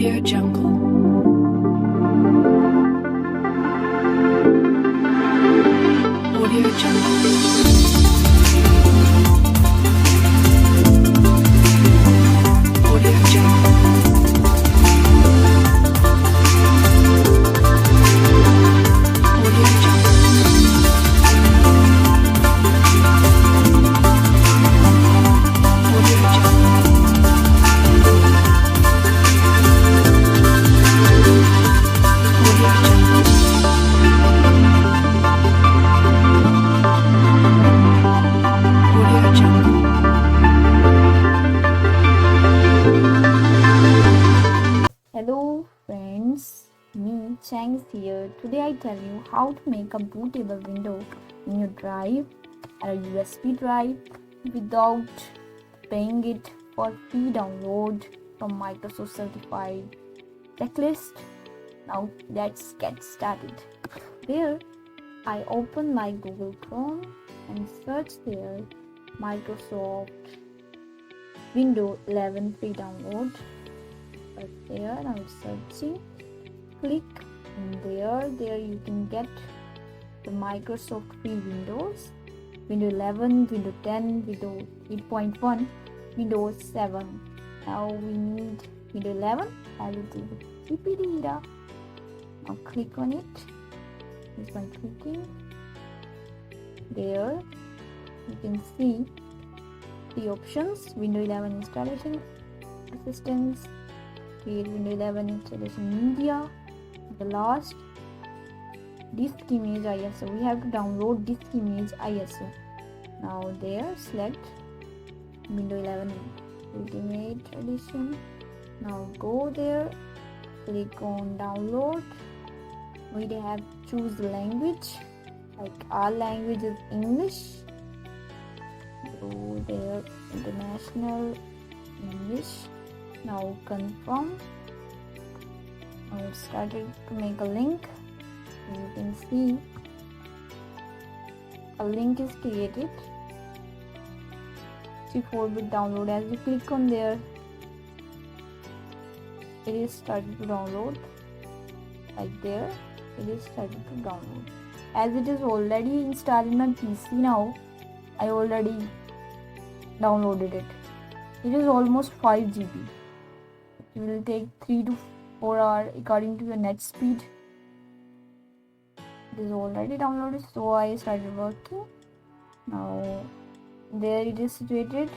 Audio Jungle. Audio Jungle. Audio Jungle. Audio Jungle. Audio Jungle. Audio Jungle. Audio Jungle. Hello friends, me Chang is here. Today I tell you how to make a bootable window in your drive or a USB drive without paying it for free download from Microsoft certified checklist. Now let's get started. There I open my Google Chrome and search there Microsoft Windows 11 free download. But there now it's searching, click in there you can get the Microsoft free Windows 11, Windows 10, Windows 8.1, Windows 7. Now we need Windows 11 as it is the CPD era. Now click on it just by clicking. There you can see the options: Windows 11 installation assistance, create Windows 11 installation media, the last disk image ISO. We have to download disk image ISO. Now there select Windows 11 Ultimate Edition. Now go there, click on download. We have to choose the language, like our language is English. Go there, international English. Now confirm. Now it started to make a link. You can see a link is created. 64-bit download. As you click on there, it is started to download. Like there, it is started to download. As it is already installed in my PC now, I already downloaded it. It is almost 5 GB. It will take 3 to 4 hours according to your net speed. It is already downloaded, so I started working. Now there it is situated.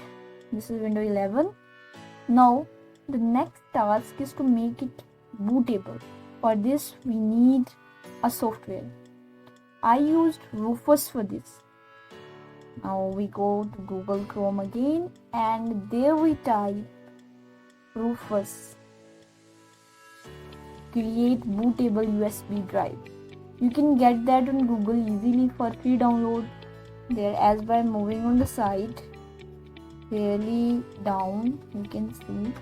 This is Windows 11. Now the next task is to make it bootable. For this we need a software. I used Rufus for this. Now we go to Google Chrome again and there we type Rufus, create bootable USB drive. You can get that on Google easily for free download. There, as by moving on the site fairly down, you can see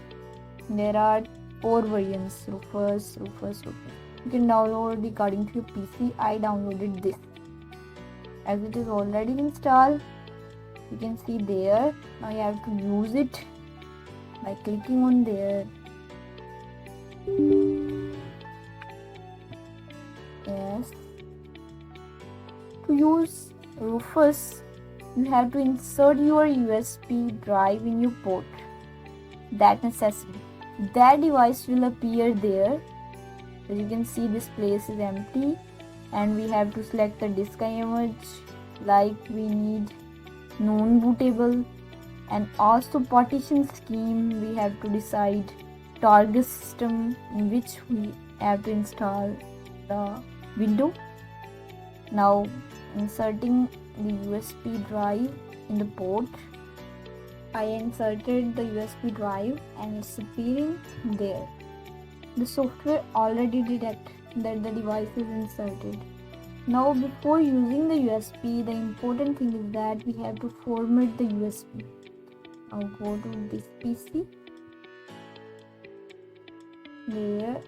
there are 4 variants: Rufus. You can download according to your PC. I downloaded this. As it is already installed, you can see there. Now you have to use it by clicking on there. Yes. To use Rufus, you have to insert your USB drive in your port. That necessary. That device will appear there. As you can see, this place is empty and we have to select the disk image, like we need non-bootable, and also partition scheme. We have to decide target system in which we have to install the window. Now inserting the USB drive in the port. I inserted the USB drive and it's appearing there. The software already detects that the device is inserted. Now before using the USB, the important thing is that we have to format the USB. Now go to this PC. There.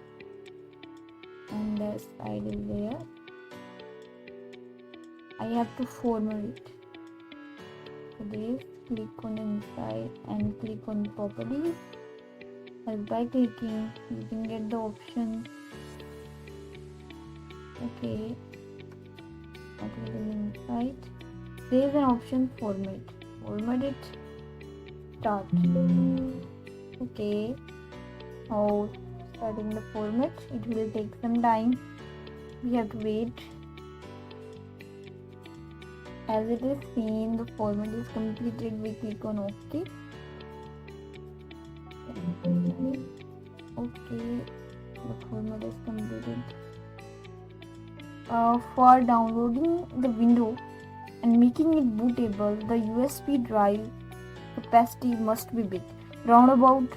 And the side is there. I have to format it. For this, click on inside and click on properties. as by clicking you can get the option. Okay, I click the link, right? There is an option format it, start. Okay, now starting the format, it will take some time, we have to wait. As it is seen, the format is completed, we click on OK. Okay, the format is completed. For downloading the window and making it bootable, the USB drive capacity must be big. Round about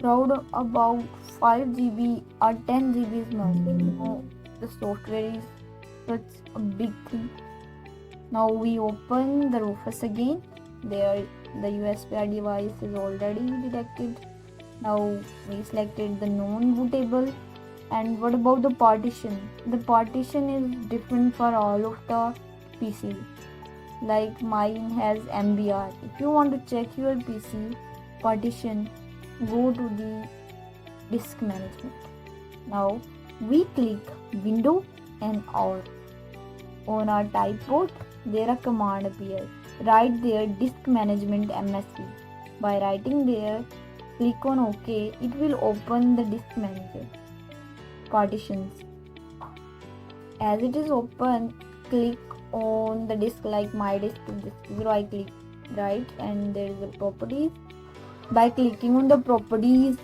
5 GB or 10 GB is normal. The software is such a big thing. Now we open the Rufus again. There the USB device is already detected. Now we selected the non-bootable. And what about the partition? The partition is different for all of the PC. Like mine has MBR. If you want to check your PC partition, go to the disk management. Now we click window and all. On our typeboard, there a command appears. Write there disk management MSC. By writing there, click on OK. It will open the disk manager. Partitions. As it is open, click on the disk like my disk to disk 0. I click right, and there is a properties. By clicking on the properties,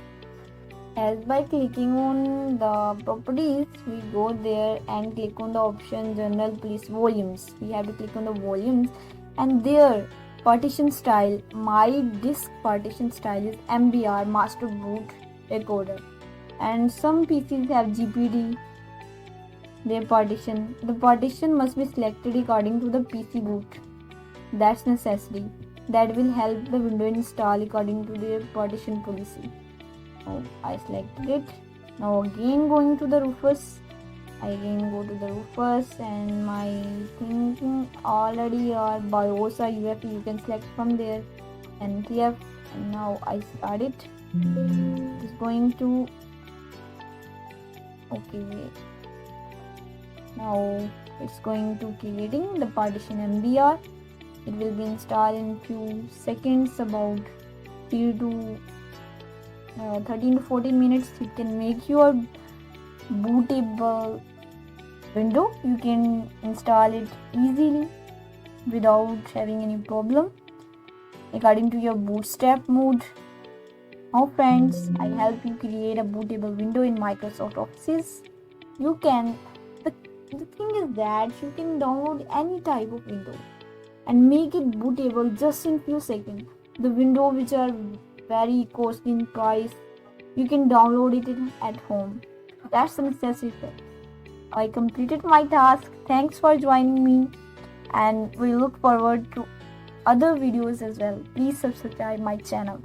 as by clicking on the properties, we go there and click on the option general place volumes. We have to click on the volumes, and there partition style, my disk partition style is MBR, master boot recorder. And some PCs have GPD, their partition. The partition must be selected according to the PC boot. That's necessary. That will help the window install according to their partition policy. Now I selected it. Now again going to the Rufus. I again go to the Rufus, and my thinking already or BIOS or UEFI you can select from there and TF. And now I start it. It's going to okay, now it's going to creating the partition MBR. It will be installed in few seconds, about 13 to 14 minutes. It can make your bootable window. You can install it easily without having any problem according to your bootstrap mode. Now friends, I help you create a bootable window in Microsoft Office. You can, the thing is that you can download any type of window and make it bootable just in few seconds. The window which are very costly in price, you can download it at home. That's the necessary step. I completed my task. Thanks for joining me, and we look forward to other videos as well. Please subscribe my channel.